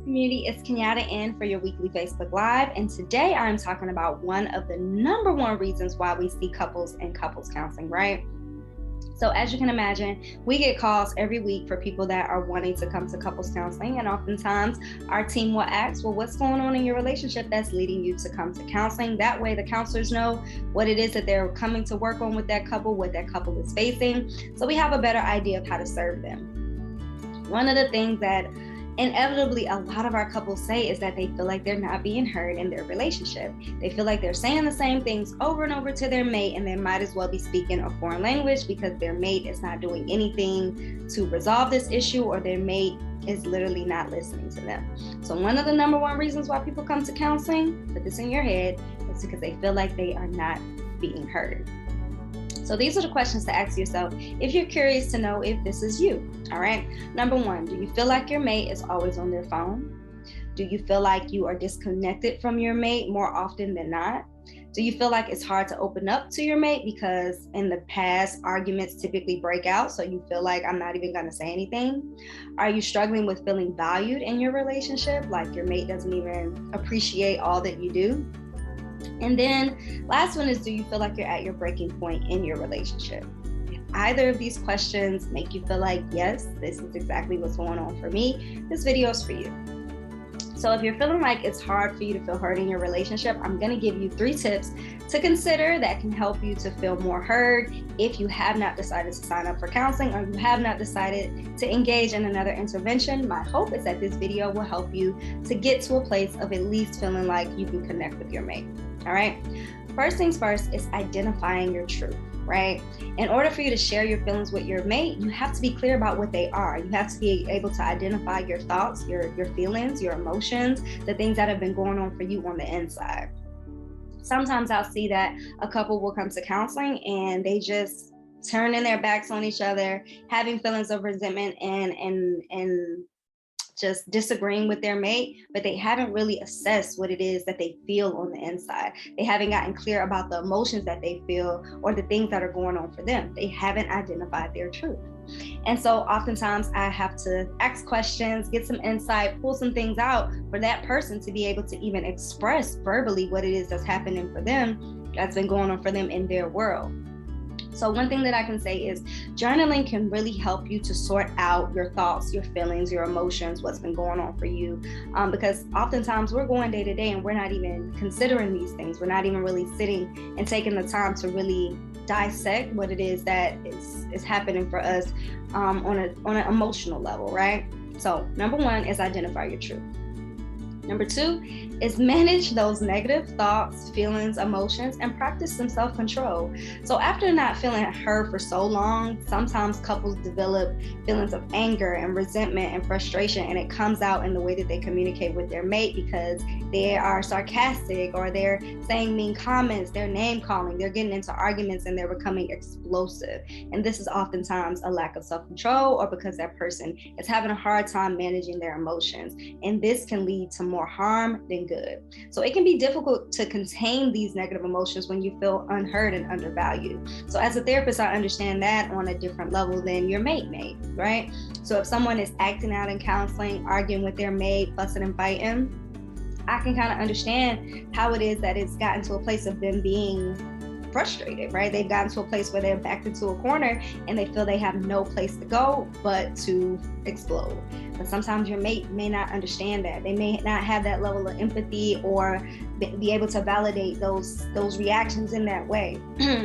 community, it's Kenyatta in for your weekly Facebook Live, and today I'm talking about one of the number one reasons why we see couples in couples counseling, right? So as you can imagine, we get calls every week for people that are wanting to come to couples counseling, and oftentimes our team will ask, well, what's going on in your relationship that's leading you to come to counseling? That way the counselors know what it is that they're coming to work on with that couple, what that couple is facing, so we have a better idea of how to serve them. One of the things that inevitably a lot of our couples say is that they feel like they're not being heard in their relationship. They feel like they're saying the same things over and over to their mate, and they might as well be speaking a foreign language because their mate is not doing anything to resolve this issue, or their mate is literally not listening to them. So one of the number one reasons why people come to counseling, put this in your head, is because they feel like they are not being heard. So these are the questions to ask yourself if you're curious to know if this is you. All right. Number one, do you feel like your mate is always on their phone? Do you feel like you are disconnected from your mate more often than not? Do you feel like it's hard to open up to your mate because in the past arguments typically break out, so you feel like I'm not even going to say anything? Are you struggling with feeling valued in your relationship, like your mate doesn't even appreciate all that you do? And then last one is, do you feel like you're at your breaking point in your relationship? If either of these questions make you feel like, yes, this is exactly what's going on for me, this video is for you. So if you're feeling like it's hard for you to feel heard in your relationship, I'm going to give you 3 tips to consider that can help you to feel more heard if you have not decided to sign up for counseling, or you have not decided to engage in another intervention. My hope is that this video will help you to get to a place of at least feeling like you can connect with your mate. All right. First things first is identifying your truth, right? In order for you to share your feelings with your mate, you have to be clear about what they are. You have to be able to identify your thoughts, your feelings, your emotions, the things that have been going on for you on the inside. Sometimes I'll see that a couple will come to counseling and they just turning their backs on each other, having feelings of resentment and just disagreeing with their mate, but they haven't really assessed what it is that they feel on the inside. They haven't gotten clear about the emotions that they feel or the things that are going on for them. They haven't identified their truth. And so oftentimes I have to ask questions, get some insight, pull some things out for that person to be able to even express verbally what it is that's happening for them, that's been going on for them in their world. So one thing that I can say is journaling can really help you to sort out your thoughts, your feelings, your emotions, what's been going on for you. Because oftentimes we're going day to day and we're not even considering these things. We're not even really sitting and taking the time to really dissect what it is that is happening for us on an emotional level, right? So number one is identify your truth. Number 2 is manage those negative thoughts, feelings, emotions, and practice some self-control. So after not feeling heard for so long, sometimes couples develop feelings of anger and resentment and frustration, and it comes out in the way that they communicate with their mate because they are sarcastic, or they're saying mean comments, they're name calling, they're getting into arguments, and they're becoming explosive. And this is oftentimes a lack of self-control, or because that person is having a hard time managing their emotions. And this can lead to more harm than good. So it can be difficult to contain these negative emotions when you feel unheard and undervalued. So as a therapist, I understand that on a different level than your mate may, right? So if someone is acting out in counseling, arguing with their mate, fussing and fighting, I can kind of understand how it is that it's gotten to a place of them being frustrated, right? They've gotten to a place where they're backed into a corner and they feel they have no place to go but to explode. But sometimes your mate may not understand that. They may not have that level of empathy or be able to validate those reactions in that way.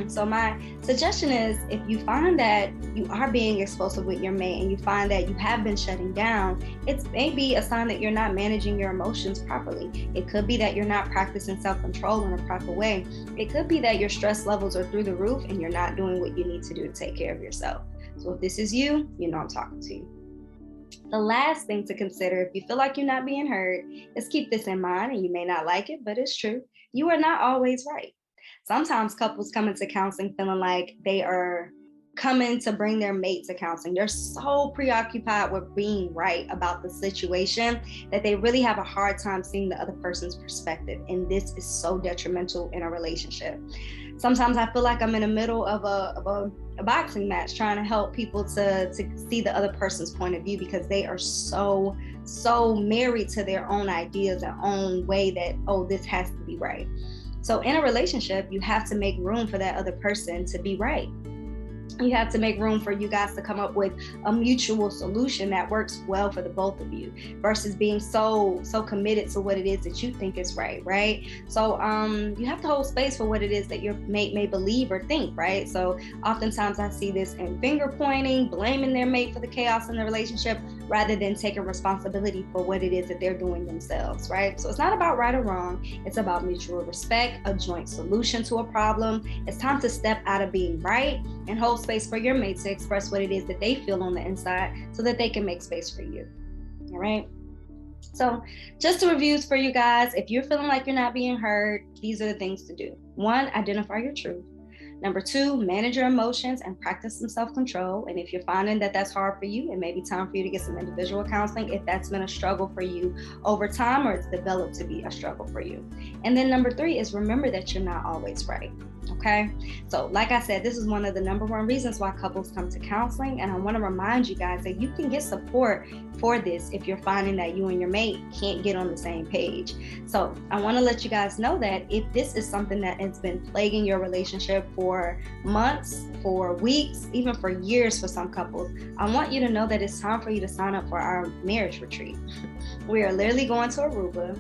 So my suggestion is, if you find that you are being explosive with your mate and you find that you have been shutting down, it's maybe a sign that you're not managing your emotions properly. It could be that you're not practicing self-control in a proper way. It could be that your stress levels are through the roof and you're not doing what you need to do to take care of yourself. So if this is you, you know I'm talking to you. The last thing to consider if you feel like you're not being heard is keep this in mind, and you may not like it, but it's true. You are not always right. Sometimes couples come into counseling feeling like they are coming to bring their mate to counseling. They're so preoccupied with being right about the situation that they really have a hard time seeing the other person's perspective. And this is so detrimental in a relationship. Sometimes I feel like I'm in the middle of a boxing match trying to help people to see the other person's point of view, because they are so married to their own ideas, their own way that, oh, this has to be right. So in a relationship, you have to make room for that other person to be right. You have to make room for you guys to come up with a mutual solution that works well for the both of you, versus being so committed to what it is that you think is right. So you have to hold space for what it is that your mate may believe or think, right? So oftentimes I see this in finger pointing, blaming their mate for the chaos in the relationship, rather than taking responsibility for what it is that they're doing themselves, right? So it's not about right or wrong. It's about mutual respect, a joint solution to a problem. It's time to step out of being right and hold space for your mate to express what it is that they feel on the inside, so that they can make space for you. All right. So just to reviews for you guys, if you're feeling like you're not being heard, these are the things to do. 1, identify your truth. Number 2, manage your emotions and practice some self-control. And if you're finding that that's hard for you, it may be time for you to get some individual counseling if that's been a struggle for you over time, or it's developed to be a struggle for you. And then number 3 is remember that you're not always right. Okay. So like I said, this is one of the number 1 reasons why couples come to counseling. And I want to remind you guys that you can get support for this if you're finding that you and your mate can't get on the same page. So I want to let you guys know that if this is something that has been plaguing your relationship for months, for weeks, even for years for some couples, I want you to know that it's time for you to sign up for our marriage retreat. We are literally going to Aruba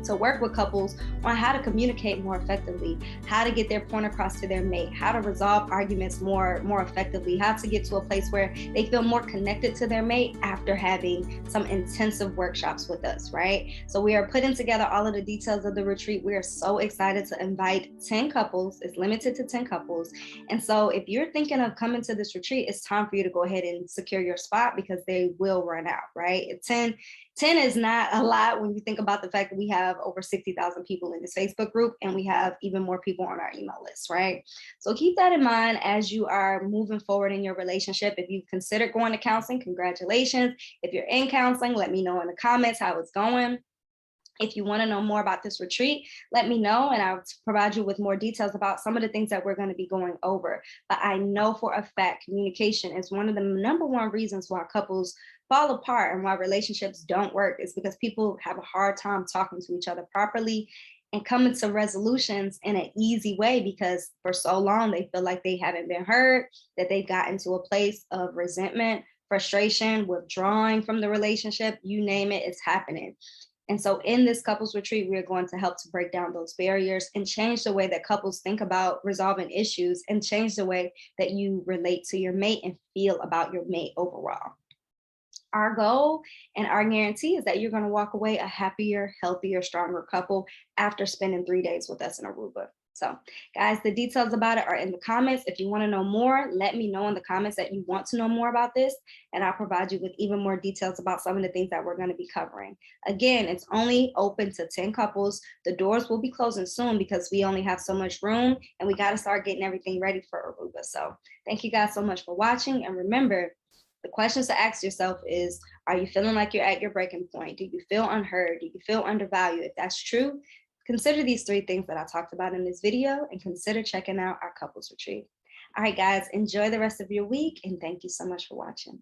to work with couples on how to communicate more effectively, how to get their point across to their mate, how to resolve arguments more effectively, how to get to a place where they feel more connected to their mate after having some intensive workshops with us, right? So we are putting together all of the details of the retreat. We are so excited to invite 10 couples. It's limited to 10 couples. And so if you're thinking of coming to this retreat, it's time for you to go ahead and secure your spot, because they will run out, right? 10 is not a lot when you think about the fact that we have over 60,000 people in this Facebook group, and we have even more people on our email list, right? So keep that in mind as you are moving forward in your relationship. If you've considered going to counseling, congratulations. If you're in counseling, let me know in the comments how it's going. If you want to know more about this retreat, let me know, and I'll provide you with more details about some of the things that we're going to be going over. But I know for a fact communication is one of the number 1 reasons why couples fall apart and why relationships don't work, is because people have a hard time talking to each other properly and coming to resolutions in an easy way, because for so long they feel like they haven't been heard, that they've gotten to a place of resentment, frustration, withdrawing from the relationship, you name it, it's happening. And so in this couples retreat, we're going to help to break down those barriers and change the way that couples think about resolving issues, and change the way that you relate to your mate and feel about your mate overall. Our goal and our guarantee is that you're going to walk away a happier, healthier, stronger couple after spending 3 days with us in Aruba. So guys, the details about it are in the comments. If you want to know more, let me know in the comments that you want to know more about this, and I'll provide you with even more details about some of the things that we're going to be covering. Again, it's only open to 10 couples. The doors will be closing soon because we only have so much room, and we got to start getting everything ready for Aruba. So thank you guys so much for watching. And remember, the questions to ask yourself is, are you feeling like you're at your breaking point? Do you feel unheard? Do you feel undervalued? If that's true, consider these 3 things that I talked about in this video, and consider checking out our couples retreat. All right, guys, enjoy the rest of your week, and thank you so much for watching.